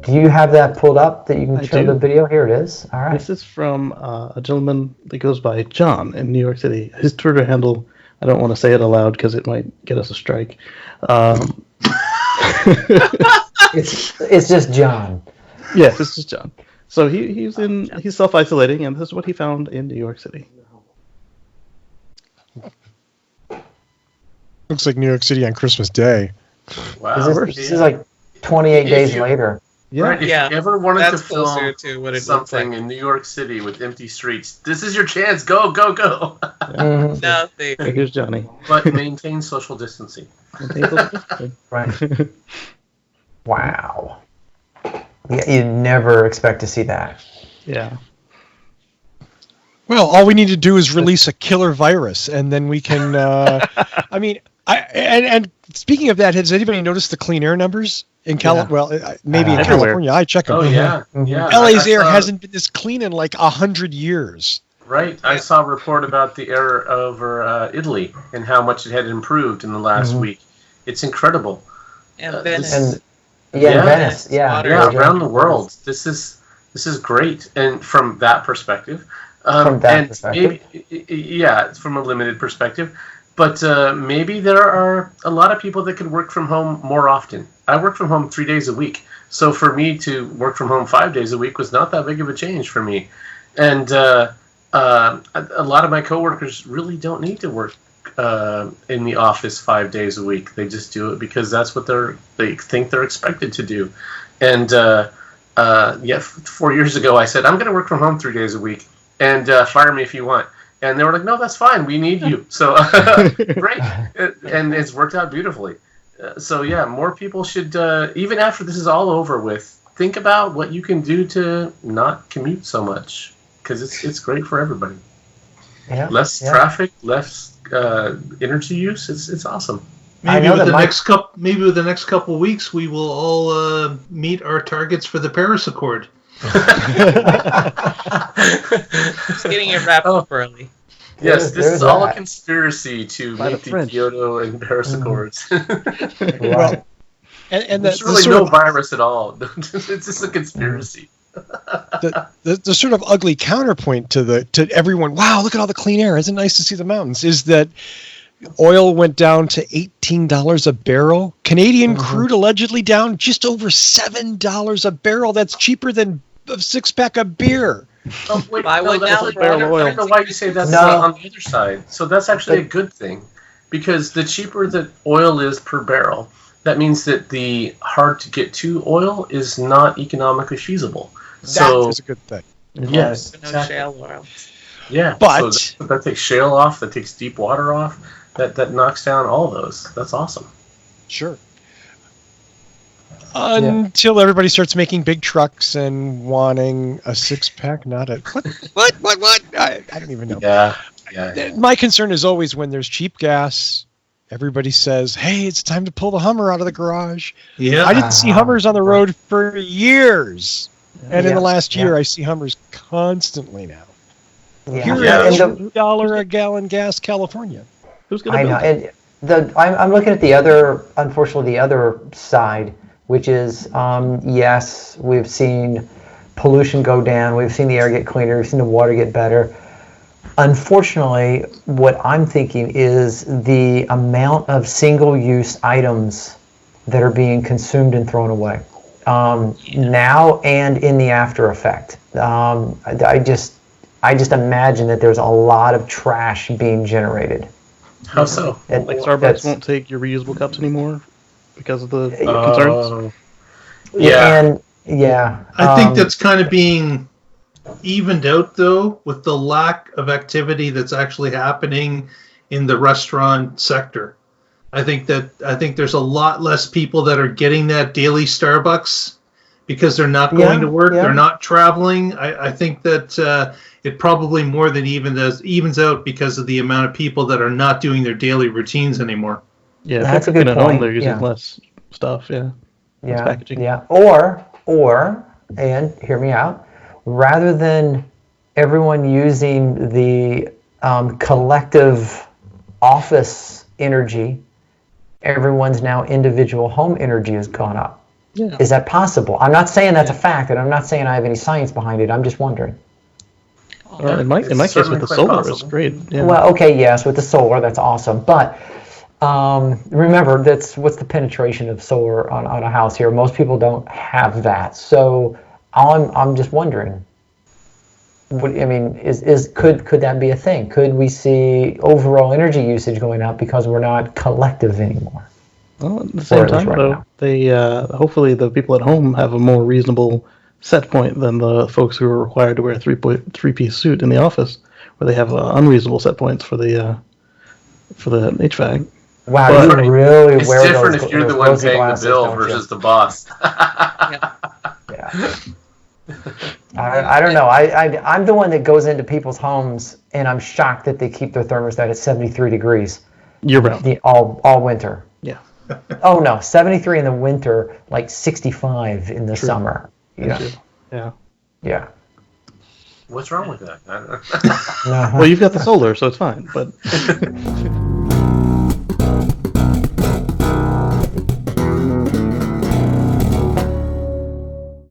Do you have that pulled up that you can show the video? Here it is. All right. This is from a gentleman that goes by John in New York City. His Twitter handle, I don't want to say it aloud because it might get us a strike. It's just John. Yes, it's just John. So he's self-isolating, and this is what he found in New York City. Looks like New York City on Christmas Day. Wow. This is like 28 days later. Yeah. Right, if you ever wanted to film to what it something in New York City with empty streets, this is your chance. Go, go, go. Nothing. Here's Johnny. But maintain social distancing. Right. Wow. Yeah, you'd never expect to see that. Yeah. Well, all we need to do is release a killer virus, and then we can. I mean, and speaking of that, has anybody noticed the clean air numbers in California? Well, maybe in California. I check them. Oh yeah, yeah. LA's air hasn't been this clean in like 100 years. Right. I saw a report about the air over Italy and how much it had improved in the last week. It's incredible. And Venice. Venice. Yeah, around the world. This is great, and from that perspective. From that perspective. Maybe, it's from a limited perspective. But maybe there are a lot of people that could work from home more often. I work from home 3 days a week. So for me to work from home 5 days a week was not that big of a change for me. And a lot of my coworkers really don't need to work in the office 5 days a week. They just do it because that's what they think they're expected to do. And 4 years ago I said, I'm going to work from home 3 days a week and fire me if you want. And they were like, no, that's fine. We need you. So great. And it's worked out beautifully. So more people should, even after this is all over with, think about what you can do to not commute so much. Because it's great for everybody. Yeah. Less traffic, less energy use. It's awesome. Maybe with the next couple of weeks, we will all meet our targets for the Paris Accord. Just getting it wrapped up early. Yes, this is all a conspiracy to meet the Kyoto and Paris Accords. Right. And there's really no virus at all. It's just a conspiracy. The sort of ugly counterpoint to everyone, wow, look at all the clean air. Isn't it nice to see the mountains? Is that oil went down to $18 a barrel. Canadian crude allegedly down just over $7 a barrel. That's cheaper than a 6-pack of beer. Oh, wait, I don't know why you say that's on the other side. So that's actually a good thing, because the cheaper that oil is per barrel, that means that the hard-to-get-to oil is not economically feasible. That is a good thing. Yes, no shale oil. Yeah, but so that takes shale off, that takes deep water off, that knocks down all those. That's awesome. Sure. Until everybody starts making big trucks and wanting a 6-pack, not a what? I don't even know. Yeah. My concern is always when there's cheap gas. Everybody says, "Hey, it's time to pull the Hummer out of the garage." Yeah. I didn't see Hummers on the road for years, and in the last year, I see Hummers constantly now. Here is $2 a gallon gas, California. Who's going to build it? I'm looking at the other side, which is, yes, we've seen pollution go down. We've seen the air get cleaner. We've seen the water get better. Unfortunately, what I'm thinking is the amount of single-use items that are being consumed and thrown away now and in the after effect. I just imagine that there's a lot of trash being generated. How so? Like Starbucks won't take your reusable cups anymore because of the concerns? I think that's kind of being evened out, though, with the lack of activity that's actually happening in the restaurant sector. I think there's a lot less people that are getting that daily Starbucks because they're not going to work, they're not traveling. I think that it probably more than evens out because of the amount of people that are not doing their daily routines anymore. Yeah, that's a good point. Home, they're using less stuff. Less packaging. Yeah. Or, and hear me out, rather than everyone using the collective office energy, everyone's now individual home energy has gone up. Yeah. Is that possible? I'm not saying that's a fact, and I'm not saying I have any science behind it. I'm just wondering. In my It's case, with certainly the quite solar, it's possible. great. Yeah. Well, okay, yes, with the solar, that's awesome. But remember, what's the penetration of solar on a house here? Most people don't have that. So I'm just wondering. I mean, could that be a thing? Could we see overall energy usage going up because we're not collective anymore? Well, at the same Or at least time, right though, now. they hopefully the people at home have a more reasonable set point than the folks who are required to wear a three-piece suit in the office, where they have unreasonable set points for the HVAC. Wow, But- you really It's wear different those, if you're those the one rosy paying the glasses, bill don't you? versus the boss. Yeah. I don't know. I'm the one that goes into people's homes, and I'm shocked that they keep their thermostat at 73 degrees Year round. all winter. Yeah. Oh no, 73 in the winter, like 65 in the summer. Yeah, Yeah. yeah. What's wrong with that? No. Well, you've got the solar, so it's fine. But